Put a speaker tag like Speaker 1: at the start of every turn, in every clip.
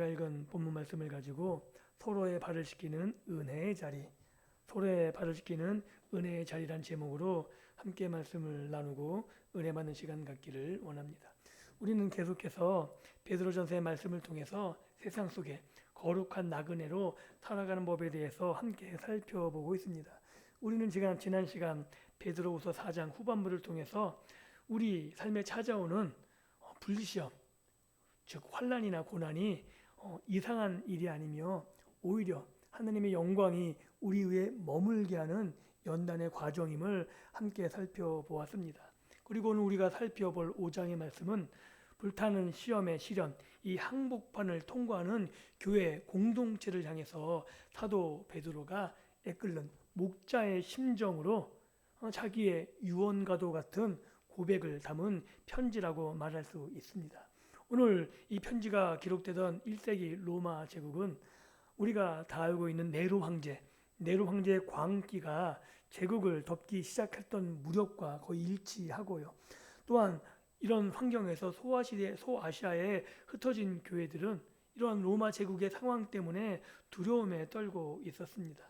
Speaker 1: 우리가 읽은 본문 말씀을 가지고 서로의 발을 씻기는 은혜의 자리, 서로의 발을 씻기는 은혜의 자리란 제목으로 함께 말씀을 나누고 은혜 받는 시간 갖기를 원합니다. 우리는 계속해서 베드로전서의 말씀을 통해서 세상 속에 거룩한 나그네로 살아가는 법에 대해서 함께 살펴보고 있습니다. 우리는 지난 시간 베드로후서 4장 후반부를 통해서 우리 삶에 찾아오는 불시험, 즉 환난이나 고난이 이상한 일이 아니며 오히려 하나님의 영광이 우리 위에 머물게 하는 연단의 과정임을 함께 살펴보았습니다. 그리고 오늘 우리가 살펴볼 5장의 말씀은 불타는 시험의 시련, 이 항복판을 통과하는 교회 공동체를 향해서 사도 베드로가 애끓는 목자의 심정으로 자기의 유언과도 같은 고백을 담은 편지라고 말할 수 있습니다. 오늘 이 편지가 기록되던 1세기 로마 제국은 우리가 다 알고 있는 네로 황제의 광기가 제국을 덮기 시작했던 무렵과 거의 일치하고요. 또한 이런 환경에서 소아시아에 흩어진 교회들은 이러한 로마 제국의 상황 때문에 두려움에 떨고 있었습니다.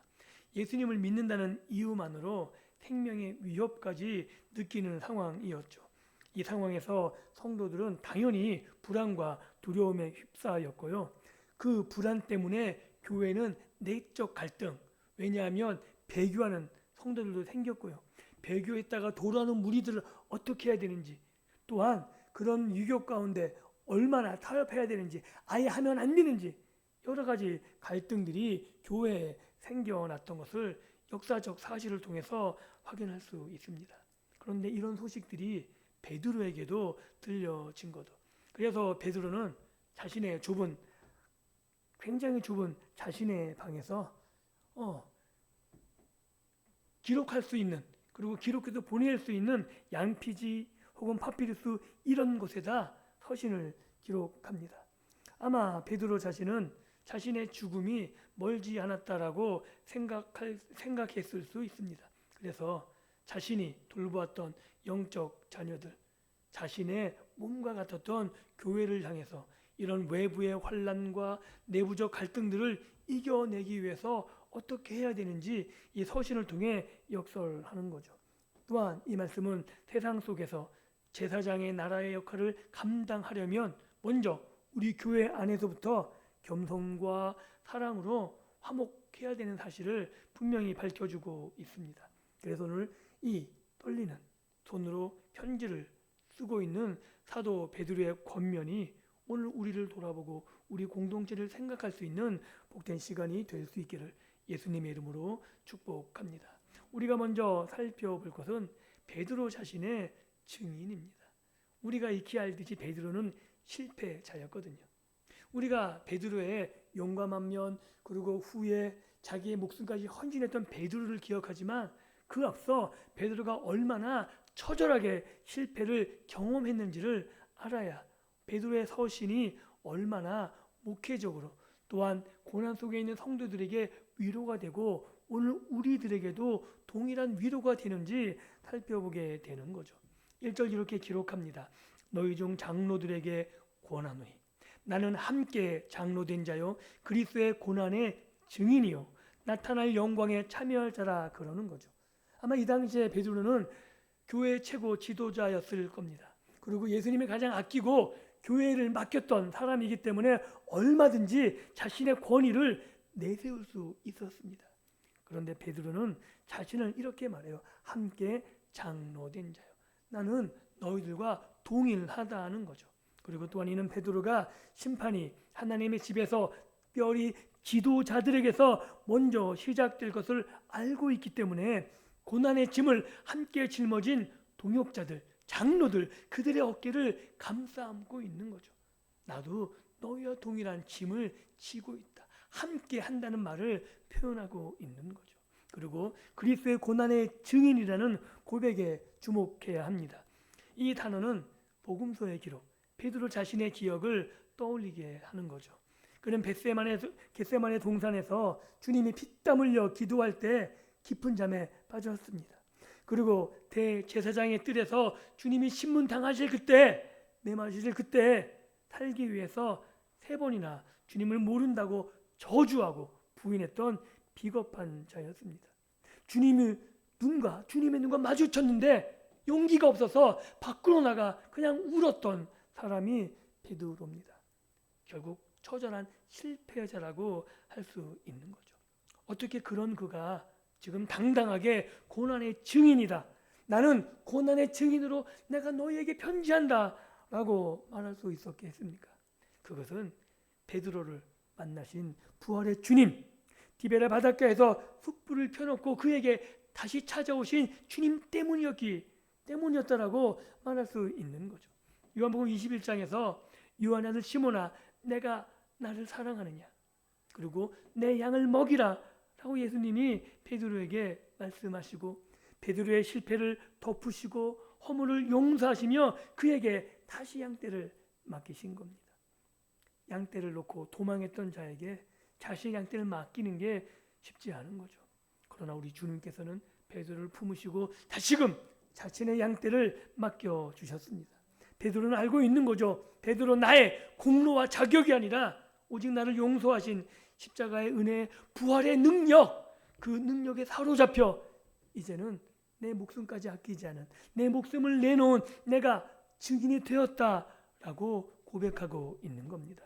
Speaker 1: 예수님을 믿는다는 이유만으로 생명의 위협까지 느끼는 상황이었죠. 이 상황에서 성도들은 당연히 불안과 두려움에 휩싸였고요. 그 불안 때문에 교회는 내적 갈등, 왜냐하면 배교하는 성도들도 생겼고요. 배교했다가 돌아오는 무리들을 어떻게 해야 되는지, 또한 그런 유교 가운데 얼마나 타협해야 되는지, 아예 하면 안 되는지 여러 가지 갈등들이 교회에 생겨났던 것을 역사적 사실을 통해서 확인할 수 있습니다. 그런데 이런 소식들이 베드로에게도 들려진 거죠. 그래서 베드로는 자신의 굉장히 좁은 자신의 방에서 기록할 수 있는, 그리고 기록해서 보낼 수 있는 양피지 혹은 파피루스 이런 곳에다 서신을 기록합니다. 아마 베드로 자신은 자신의 죽음이 멀지 않았다라고 생각했을 수 있습니다. 그래서 자신이 돌보았던 영적 자녀들, 자신의 몸과 같았던 교회를 향해서 이런 외부의 환난과 내부적 갈등들을 이겨내기 위해서 어떻게 해야 되는지 이 서신을 통해 역설하는 거죠. 또한 이 말씀은 세상 속에서 제사장의 나라의 역할을 감당하려면 먼저 우리 교회 안에서부터 겸손과 사랑으로 화목해야 되는 사실을 분명히 밝혀주고 있습니다. 그래서 오늘 이 떨리는 손으로 편지를 쓰고 있는 사도 베드로의 권면이 오늘 우리를 돌아보고 우리 공동체를 생각할 수 있는 복된 시간이 될 수 있기를 예수님의 이름으로 축복합니다. 우리가 먼저 살펴볼 것은 베드로 자신의 증인입니다. 우리가 익히 알듯이 베드로는 실패자였거든요. 우리가 베드로의 용감한 면, 그리고 후에 자기의 목숨까지 헌신했던 베드로를 기억하지만 그 앞서 베드로가 얼마나 처절하게 실패를 경험했는지를 알아야 베드로의 서신이 얼마나 목회적으로, 또한 고난 속에 있는 성도들에게 위로가 되고 오늘 우리들에게도 동일한 위로가 되는지 살펴보게 되는 거죠. 1절 이렇게 기록합니다. 너희 중 장로들에게 권하노니 나는 함께 장로된 자요 그리스도의 고난의 증인이요 나타날 영광에 참여할 자라, 그러는 거죠. 아마 이 당시에 베드로는 교회 최고 지도자였을 겁니다. 그리고 예수님이 가장 아끼고 교회를 맡겼던 사람이기 때문에 얼마든지 자신의 권위를 내세울 수 있었습니다. 그런데 베드로는 자신을 이렇게 말해요. 함께 장로된 자요. 나는 너희들과 동일하다는 거죠. 그리고 또한 이는 베드로가 심판이 하나님의 집에서 특별히 지도자들에게서 먼저 시작될 것을 알고 있기 때문에 고난의 짐을 함께 짊어진 동역자들, 장로들, 그들의 어깨를 감싸 안고 있는 거죠. 나도 너희와 동일한 짐을 지고 있다. 함께 한다는 말을 표현하고 있는 거죠. 그리고 그리스도의 고난의 증인이라는 고백에 주목해야 합니다. 이 단어는 복음서의 기록, 베드로 자신의 기억을 떠올리게 하는 거죠. 그는 겟세마네 동산에서 주님이 피땀 흘려 기도할 때 깊은 잠에 빠졌습니다. 그리고 대제사장의 뜰에서 주님이 신문당하실 그때, 매맞으실 그때 살기 위해서 3번이나 주님을 모른다고 저주하고 부인했던 비겁한 자였습니다. 주님의 눈과 마주쳤는데 용기가 없어서 밖으로 나가 그냥 울었던 사람이 베드로입니다. 결국 처절한 실패자라고 할 수 있는 거죠. 어떻게 그런 그가 지금 당당하게 고난의 증인이다, 나는 고난의 증인으로 내가 너희에게 편지한다 라고 말할 수 있었겠습니까? 그것은 베드로를 만나신 부활의 주님, 디베라 바닷가에서 숯불을 펴놓고 그에게 다시 찾아오신 주님 때문이었다라고 말할 수 있는 거죠. 요한복음 21장에서 요한의 아들 시몬아, 내가 나를 사랑하느냐, 그리고 내 양을 먹이라 라고 예수님이 베드로에게 말씀하시고 베드로의 실패를 덮으시고 허물을 용서하시며 그에게 다시 양떼를 맡기신 겁니다. 양떼를 놓고 도망했던 자에게 자신의 양떼를 맡기는 게 쉽지 않은 거죠. 그러나 우리 주님께서는 베드로를 품으시고 다시금 자신의 양떼를 맡겨주셨습니다. 베드로는 알고 있는 거죠. 베드로, 나의 공로와 자격이 아니라 오직 나를 용서하신 십자가의 은혜, 부활의 능력, 그 능력에 사로잡혀 이제는 내 목숨까지 아끼지 않은, 내 목숨을 내놓은 내가 증인이 되었다라고 고백하고 있는 겁니다.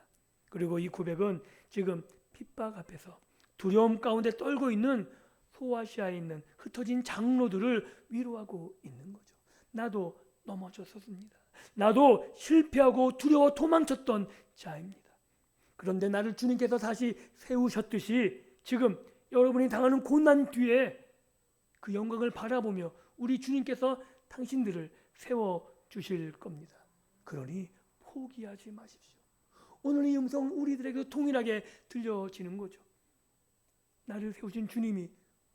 Speaker 1: 그리고 이 고백은 지금 핍박 앞에서 두려움 가운데 떨고 있는 소아시아에 있는 흩어진 장로들을 위로하고 있는 거죠. 나도 넘어졌었습니다. 나도 실패하고 두려워 도망쳤던 자입니다. 그런데 나를 주님께서 다시 세우셨듯이 지금 여러분이 당하는 고난 뒤에 그 영광을 바라보며 우리 주님께서 당신들을 세워주실 겁니다. 그러니 포기하지 마십시오. 오늘 이 음성은 우리들에게 동일하게 들려지는 거죠. 나를 세우신 주님이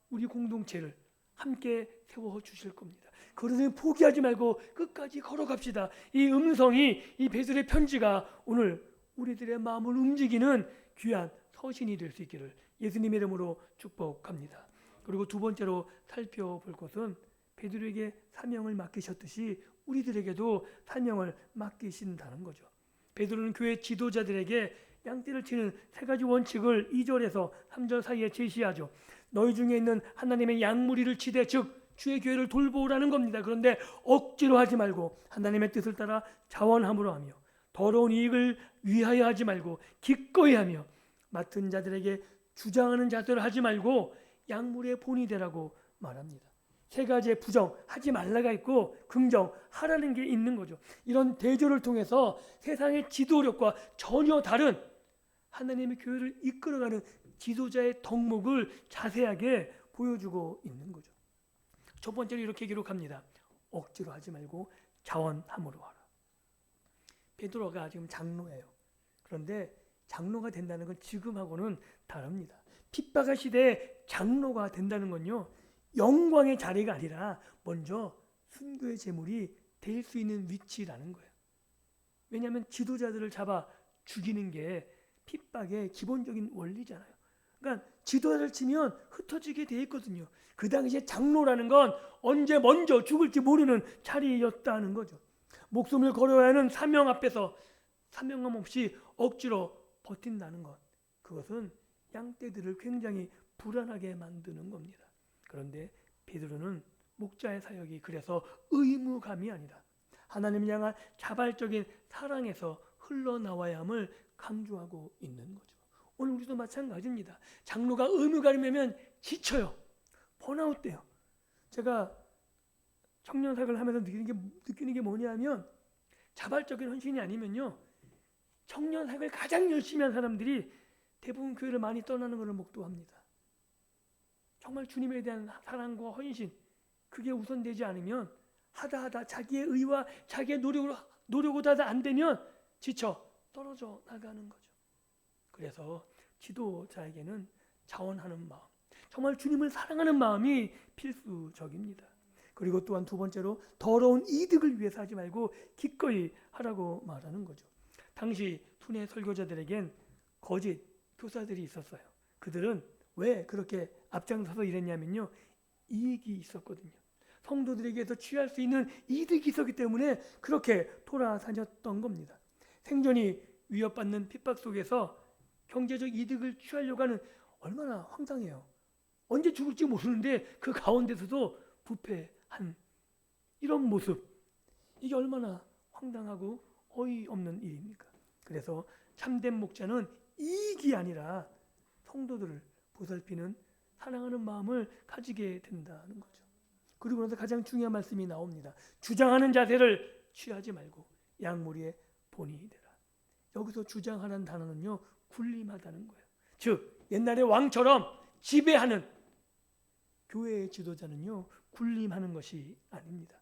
Speaker 1: 우리 공동체를 함께 세워주실 겁니다. 그러니 포기하지 말고 끝까지 걸어갑시다. 이 음성이, 이 베드로의 편지가 오늘 우리들의 마음을 움직이는 귀한 서신이 될 수 있기를 예수님의 이름으로 축복합니다. 그리고 두 번째로 살펴볼 것은 베드로에게 사명을 맡기셨듯이 우리들에게도 사명을 맡기신다는 거죠. 베드로는 교회 지도자들에게 양떼를 치는 3가지 원칙을 2절에서 3절 사이에 제시하죠. 너희 중에 있는 하나님의 양무리를 치되 즉 주의 교회를 돌보라는 겁니다. 그런데 억지로 하지 말고 하나님의 뜻을 따라 자원함으로 하며 더러운 이익을 위하여 하지 말고 기꺼이 하며 맡은 자들에게 주장하는 자들을 하지 말고 양무리의 본이 되라고 말합니다. 3가지의 부정, 하지 말라가 있고 긍정, 하라는 게 있는 거죠. 이런 대조를 통해서 세상의 지도력과 전혀 다른 하나님의 교회를 이끌어가는 지도자의 덕목을 자세하게 보여주고 있는 거죠. 첫 번째로 이렇게 기록합니다. 억지로 하지 말고 자원함으로 하라. 베드로가 지금 장로예요. 그런데 장로가 된다는 건 지금하고는 다릅니다. 핍박의 시대에 장로가 된다는 건요, 영광의 자리가 아니라 먼저 순교의 제물이 될 수 있는 위치라는 거예요. 왜냐하면 지도자들을 잡아 죽이는 게 핍박의 기본적인 원리잖아요. 그러니까 지도자를 치면 흩어지게 돼 있거든요. 그 당시에 장로라는 건 언제 먼저 죽을지 모르는 자리였다는 거죠. 목숨을 걸어야 하는 사명 앞에서 사명감 없이 억지로 버틴다는 것, 그것은 양떼들을 굉장히 불안하게 만드는 겁니다. 그런데 베드로는 목자의 사역이 그래서 의무감이 아니라 하나님을 향한 자발적인 사랑에서 흘러나와야 함을 강조하고 있는 거죠. 오늘 우리도 마찬가지입니다. 장로가 의무감이면 지쳐요. 번아웃 돼요. 제가 청년 사역을 하면서 느끼는 게 뭐냐면 자발적인 헌신이 아니면요, 청년 사역을 가장 열심히 한 사람들이 대부분 교회를 많이 떠나는 것을 목도합니다. 정말 주님에 대한 사랑과 헌신, 그게 우선되지 않으면 하다 자기의 의와 자기의 노력으로 하다 안 되면 지쳐 떨어져 나가는 거죠. 그래서 지도자에게는 자원하는 마음, 정말 주님을 사랑하는 마음이 필수적입니다. 그리고 또한 두 번째로 더러운 이득을 위해서 하지 말고 기꺼이 하라고 말하는 거죠. 당시 순회 설교자들에겐 거짓 교사들이 있었어요. 그들은 왜 그렇게 앞장서서 일했냐면요, 이익이 있었거든요. 성도들에게서 취할 수 있는 이득이 있었기 때문에 그렇게 돌아다녔던 겁니다. 생존이 위협받는 핍박 속에서 경제적 이득을 취하려고 하는, 얼마나 황당해요. 언제 죽을지 모르는데 그 가운데서도 부패한 이런 모습, 이게 얼마나 황당하고 어이없는 일입니까? 그래서 참된 목자는 이익이 아니라 성도들을 보살피는 사랑하는 마음을 가지게 된다는 거죠. 그리고 나서 가장 중요한 말씀이 나옵니다. 주장하는 자세를 취하지 말고 양무리의 본이 되라. 여기서 주장하는 단어는요, 군림하다는 거예요. 즉 옛날에 왕처럼 지배하는, 교회의 지도자는요 군림하는 것이 아닙니다.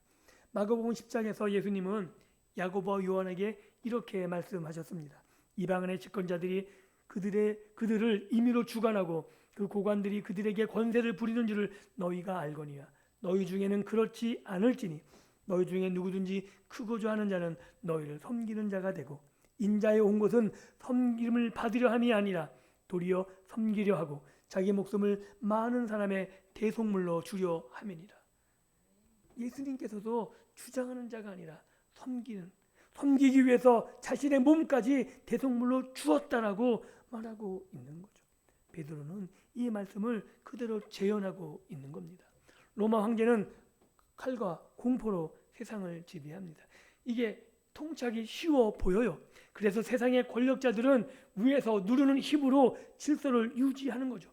Speaker 1: 마가복음 10장에서 예수님은 야고보와 요한에게 이렇게 말씀하셨습니다. 이방인의 집권자들이 그들을 임의로 주관하고 그 고관들이 그들에게 권세를 부리는 줄을 너희가 알거니와 너희 중에는 그렇지 않을지니 너희 중에 누구든지 크고자 하는 자는 너희를 섬기는 자가 되고 인자에 온 것은 섬김을 받으려 함이 아니라 도리어 섬기려 하고 자기 목숨을 많은 사람의 대속물로 주려 함이니라. 예수님께서도 주장하는 자가 아니라 섬기기 위해서 자신의 몸까지 대속물로 주었다라고 말하고 있는 거죠. 베드로는 이 말씀을 그대로 재현하고 있는 겁니다. 로마 황제는 칼과 공포로 세상을 지배합니다. 이게 통치하기 쉬워 보여요. 그래서 세상의 권력자들은 위에서 누르는 힘으로 질서를 유지하는 거죠.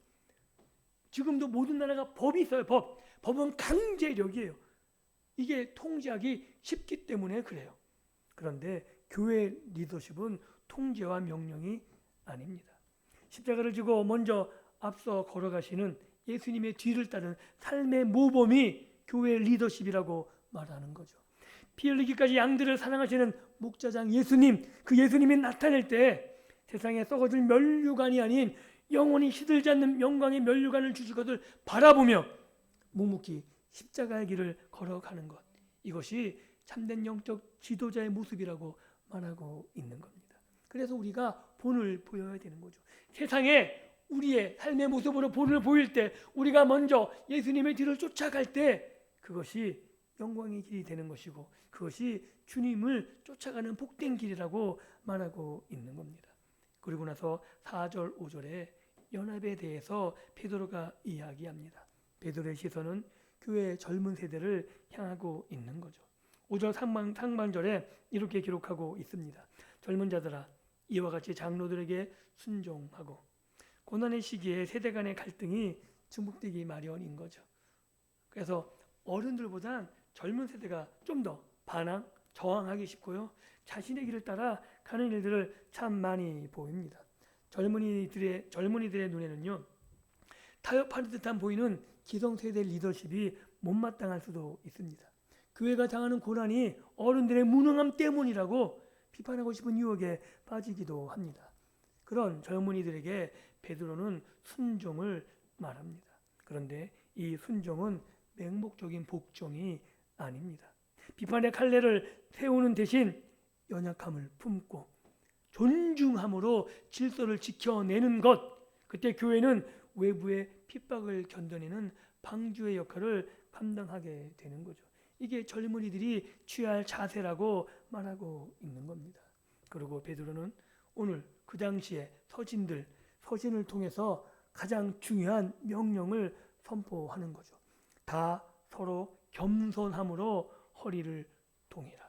Speaker 1: 지금도 모든 나라가 법이 있어요. 법은 강제력이에요. 이게 통제하기 쉽기 때문에 그래요. 그런데 교회 리더십은 통제와 명령이 아닙니다. 십자가를 지고 먼저 앞서 걸어가시는 예수님의 뒤를 따른 삶의 모범이 교회 리더십이라고 말하는 거죠. 피 흘리기까지 양들을 사랑하시는 목자장 예수님, 그 예수님이 나타날 때 세상에 썩어질 면류관이 아닌 영원히 시들지 않는 영광의 면류관을 주시거든 바라보며 묵묵히 십자가의 길을 걸어가는 것, 이것이 참된 영적 지도자의 모습이라고 말하고 있는 겁니다. 그래서 우리가 본을 보여야 되는 거죠. 세상에 우리의 삶의 모습으로 본을 보일 때, 우리가 먼저 예수님의 뒤를 쫓아갈 때 그것이 영광의 길이 되는 것이고 그것이 주님을 쫓아가는 복된 길이라고 말하고 있는 겁니다. 그리고 나서 4절 5절에 연합에 대해서 베드로가 이야기합니다. 베드로의 시선은 교회의 젊은 세대를 향하고 있는 거죠. 5절 상반절에 이렇게 기록하고 있습니다. 젊은 자들아, 이와 같이 장로들에게 순종하고. 고난의 시기에 세대 간의 갈등이 증폭되기 마련인 거죠. 그래서 어른들보단 젊은 세대가 좀 더 반항, 저항하기 쉽고요. 자신의 길을 따라 가는 일들을 참 많이 보입니다. 젊은이들의 눈에는요, 타협하는 듯한 보이는 기성세대 리더십이 못마땅할 수도 있습니다. 교회가 당하는 고난이 어른들의 무능함 때문이라고 비판하고 싶은 유혹에 빠지기도 합니다. 그런 젊은이들에게 베드로는 순종을 말합니다. 그런데 이 순종은 맹목적인 복종이 아닙니다. 비판의 칼날을 세우는 대신 연약함을 품고 존중함으로 질서를 지켜내는 것, 그때 교회는 외부의 핍박을 견뎌내는 방주의 역할을 감당하게 되는 거죠. 이게 젊은이들이 취할 자세라고 말하고 있는 겁니다. 그리고 베드로는 오늘 그 당시에 서신을 통해서 가장 중요한 명령을 선포하는 거죠. 다 서로 겸손함으로 허리를 동이라.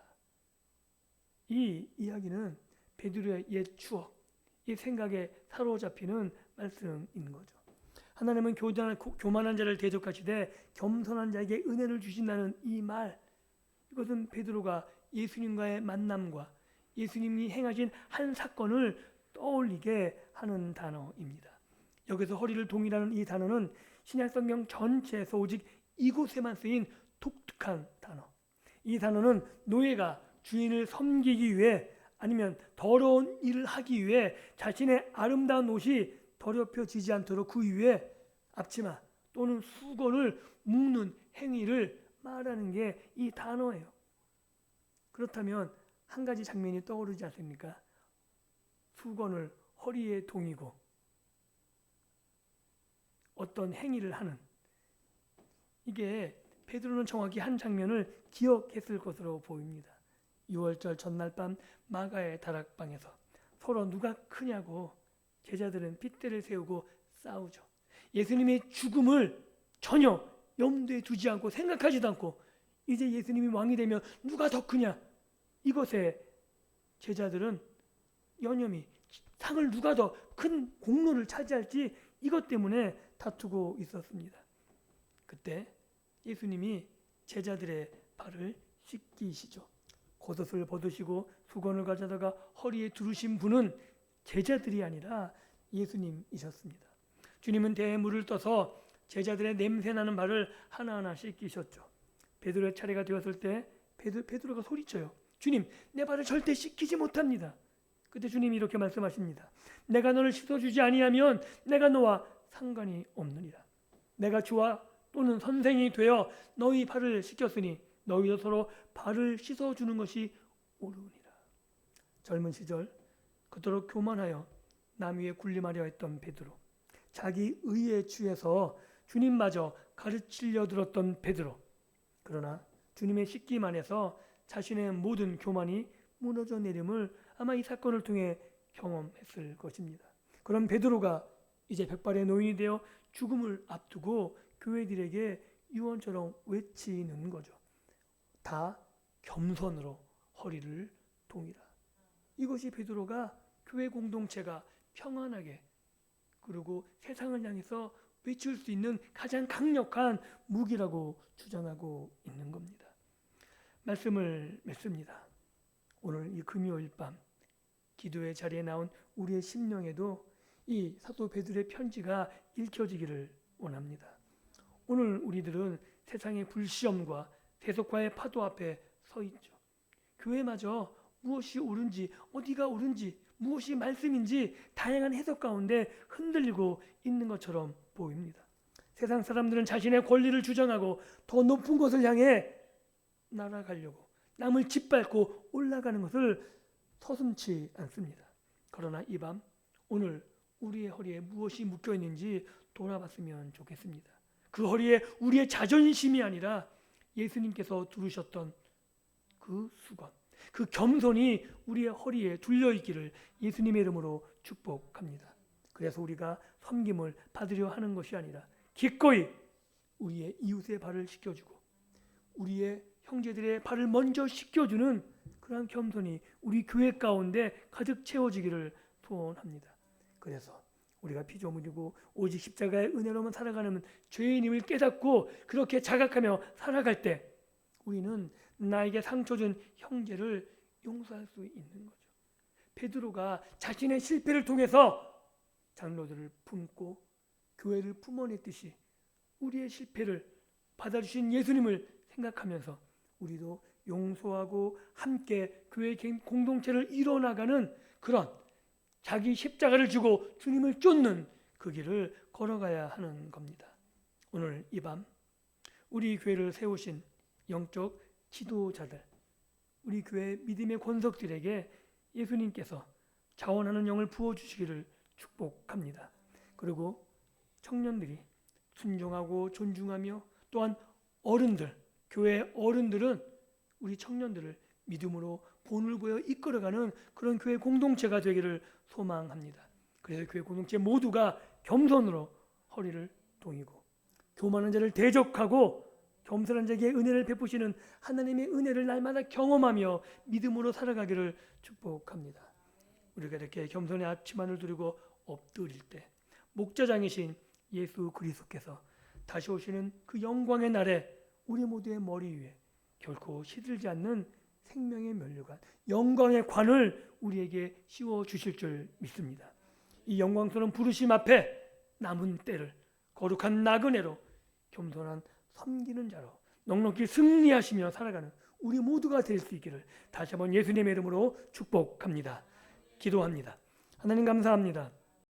Speaker 1: 이 이야기는 베드로의 옛 추억, 이 생각에 사로잡히는 말씀인 거죠. 하나님은 교만한 자를 대적하시되 겸손한 자에게 은혜를 주신다는 이 말, 이것은 베드로가 예수님과의 만남과 예수님이 행하신 한 사건을 떠올리게 하는 단어입니다. 여기서 허리를 동이라는 이 단어는 신약성경 전체에서 오직 이곳에만 쓰인 독특한 단어. 이 단어는 노예가 주인을 섬기기 위해 아니면 더러운 일을 하기 위해 자신의 아름다운 옷이 더럽혀지지 않도록 그 위에 앞치마 또는 수건을 묶는 행위를 말하는 게 이 단어예요. 그렇다면 한 가지 장면이 떠오르지 않습니까? 수건을 허리에 동이고 어떤 행위를 하는, 이게 베드로는 정확히 한 장면을 기억했을 것으로 보입니다. 6월절 전날 밤 마가의 다락방에서 서로 누가 크냐고 제자들은 핏대를 세우고 싸우죠. 예수님의 죽음을 전혀 염두에 두지 않고 생각하지도 않고 이제 예수님이 왕이 되면 누가 더 크냐, 이것에 제자들은 연연히 상을 누가 더 큰 공로를 차지할지 이것 때문에 다투고 있었습니다. 그때 예수님이 제자들의 발을 씻기시죠. 겉옷을 벗으시고 수건을 가져다가 허리에 두르신 분은 제자들이 아니라 예수님이셨습니다. 주님은 대에 물을 떠서 제자들의 냄새나는 발을 하나하나 씻기셨죠. 베드로의 차례가 되었을 때 베드로가 소리쳐요. 주님, 내 발을 절대 씻기지 못합니다. 그때 주님이 이렇게 말씀하십니다. 내가 너를 씻어주지 아니하면 내가 너와 상관이 없느니라. 내가 주와 또는 선생이 되어 너희 발을 씻겼으니 너희도 서로 발을 씻어주는 것이 옳으니라. 젊은 시절 그토록 교만하여 남 위에 군림하려 했던 베드로, 자기 의에 취해서 주님마저 가르치려 들었던 베드로, 그러나 주님의 씻김 안에서 자신의 모든 교만이 무너져 내림을 아마 이 사건을 통해 경험했을 것입니다. 그런 베드로가 이제 백발의 노인이 되어 죽음을 앞두고 교회들에게 유언처럼 외치는 거죠. 다 겸손으로 허리를 동이라. 이것이 베드로가 교회 공동체가 평안하게 그리고 세상을 향해서 외칠 수 있는 가장 강력한 무기라고 주장하고 있는 겁니다. 말씀을 맺습니다. 오늘 이 금요일 밤 기도의 자리에 나온 우리의 심령에도 이 사도 베드로의 편지가 읽혀지기를 원합니다. 오늘 우리들은 세상의 불시험과 세속화의 파도 앞에 서 있죠. 교회마저 무엇이 옳은지, 어디가 옳은지, 무엇이 말씀인지 다양한 해석 가운데 흔들리고 있는 것처럼 보입니다. 세상 사람들은 자신의 권리를 주장하고 더 높은 것을 향해 날아가려고 남을 짓밟고 올라가는 것을 서슴지 않습니다. 그러나 이 밤 오늘 우리의 허리에 무엇이 묶여 있는지 돌아봤으면 좋겠습니다. 그 허리에 우리의 자존심이 아니라 예수님께서 두르셨던 그 수건, 그 겸손이 우리의 허리에 둘려 있기를 예수님의 이름으로 축복합니다. 그래서 우리가 섬김을 받으려 하는 것이 아니라 기꺼이 우리의 이웃의 발을 씻겨주고 우리의 형제들의 발을 먼저 씻겨주는 그러한 겸손이 우리 교회 가운데 가득 채워지기를 소원합니다. 그래서 우리가 피조물이고 오직 십자가의 은혜로만 살아가는 죄인임을 깨닫고 그렇게 자각하며 살아갈 때 우리는 나에게 상처 준 형제를 용서할 수 있는 거죠. 베드로가 자신의 실패를 통해서 장로들을 품고 교회를 품어냈듯이 우리의 실패를 받아주신 예수님을 생각하면서 우리도 용서하고 함께 교회 공동체를 이뤄나가는 그런 자기 십자가를 지고 주님을 쫓는 그 길을 걸어가야 하는 겁니다. 오늘 이 밤 우리 교회를 세우신 영적 지도자들, 우리 교회 믿음의 권석들에게 예수님께서 자원하는 영을 부어주시기를 축복합니다. 그리고 청년들이 순종하고 존중하며 또한 어른들, 교회 어른들은 우리 청년들을 믿음으로 본을 보여 이끌어가는 그런 교회 공동체가 되기를 소망합니다. 그래서 교회 공동체 모두가 겸손으로 허리를 동이고 교만한 자를 대적하고 겸손한 자에게 은혜를 베푸시는 하나님의 은혜를 날마다 경험하며 믿음으로 살아가기를 축복합니다. 우리가 이렇게 겸손의 앞치마를 두르고 엎드릴 때 목자장이신 예수 그리스도께서 다시 오시는 그 영광의 날에 우리 모두의 머리 위에 결코 시들지 않는 생명의 면류관, 영광의 관을 우리에게 씌워 주실 줄 믿습니다. 이 영광스러운 부르심 앞에 남은 때를 거룩한 나그네로 겸손한 섬기는 자로 넉넉히 승리하시며 살아가는 우리 모두가 될 수 있기를 다시 한번 예수님의 이름으로 축복합니다. 기도합니다. 하나님 감사합니다.